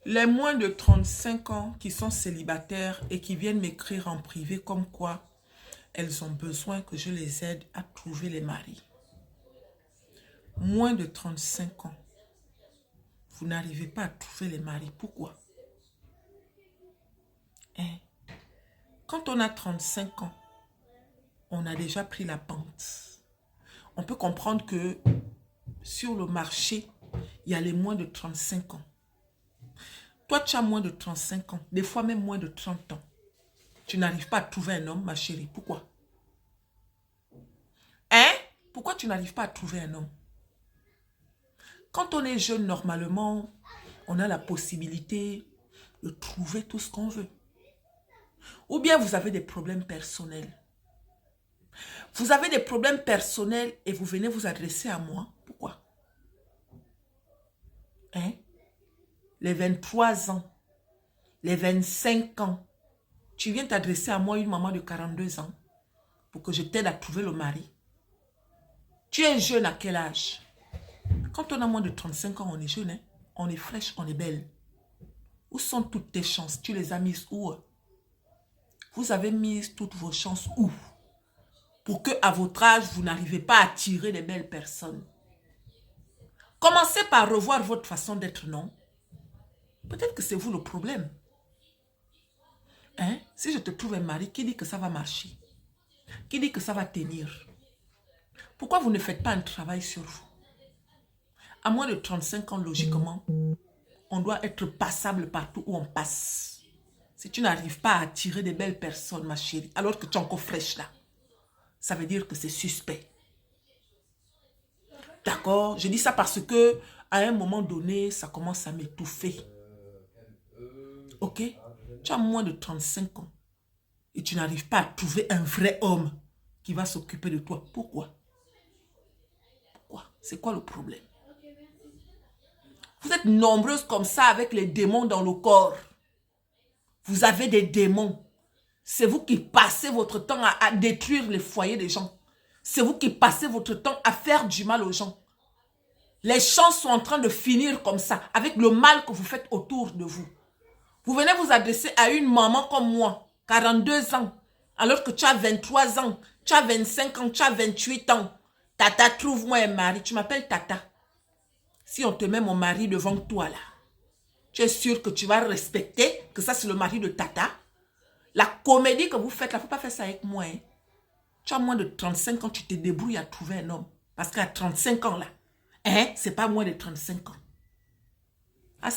Les moins de 35 ans qui sont célibataires et qui viennent m'écrire en privé comme quoi elles ont besoin que je les aide à trouver les maris. Moins de 35 ans, vous n'arrivez pas à trouver les maris. Pourquoi? Hein? Quand on a 35 ans, on a déjà pris la pente. On peut comprendre que sur le marché, il y a les moins de 35 ans. Toi, tu as moins de 35 ans, des fois même moins de 30 ans. Tu n'arrives pas à trouver un homme, ma chérie. Pourquoi? Hein? Pourquoi tu n'arrives pas à trouver un homme? Quand on est jeune, normalement, on a la possibilité de trouver tout ce qu'on veut. Ou bien vous avez des problèmes personnels. Vous avez des problèmes personnels et vous venez vous adresser à moi. Pourquoi? Hein? Les 23 ans, les 25 ans, tu viens t'adresser à moi, une maman de 42 ans, pour que je t'aide à trouver le mari. Tu es jeune à quel âge? Quand on a moins de 35 ans, on est jeune, hein? On est fraîche, on est belle. Où sont toutes tes chances? Tu les as mises où? Vous avez mis toutes vos chances où? Pour que à votre âge, vous n'arrivez pas à attirer les belles personnes. Commencez par revoir votre façon d'être, non? Peut-être que c'est vous le problème. Hein? Si je te trouve un mari, qui dit que ça va marcher? Qui dit que ça va tenir? Pourquoi vous ne faites pas un travail sur vous? À moins de 35 ans, logiquement, on doit être passable partout où on passe. Si tu n'arrives pas à attirer des belles personnes, ma chérie, alors que tu es encore fraîche là, ça veut dire que c'est suspect. D'accord? Je dis ça parce que à un moment donné, ça commence à m'étouffer. Ok? Tu as moins de 35 ans et tu n'arrives pas à trouver un vrai homme qui va s'occuper de toi. Pourquoi? Pourquoi? C'est quoi le problème? Vous êtes nombreuses comme ça avec les démons dans le corps. Vous avez des démons. C'est vous qui passez votre temps à détruire les foyers des gens. C'est vous qui passez votre temps à faire du mal aux gens. Les gens sont en train de finir comme ça, avec le mal que vous faites autour de vous. Vous venez vous adresser à une maman comme moi, 42 ans, alors que tu as 23 ans, tu as 25 ans, tu as 28 ans. Tata, trouve-moi un mari. Tu m'appelles Tata. Si on te met mon mari devant toi là, tu es sûr que tu vas respecter que ça c'est le mari de Tata? La comédie que vous faites là, il ne faut pas faire ça avec moi. Hein. Tu as moins de 35 ans, tu te débrouilles à trouver un homme. Parce qu'à 35 ans là, hein, c'est pas moins de 35 ans. Ah,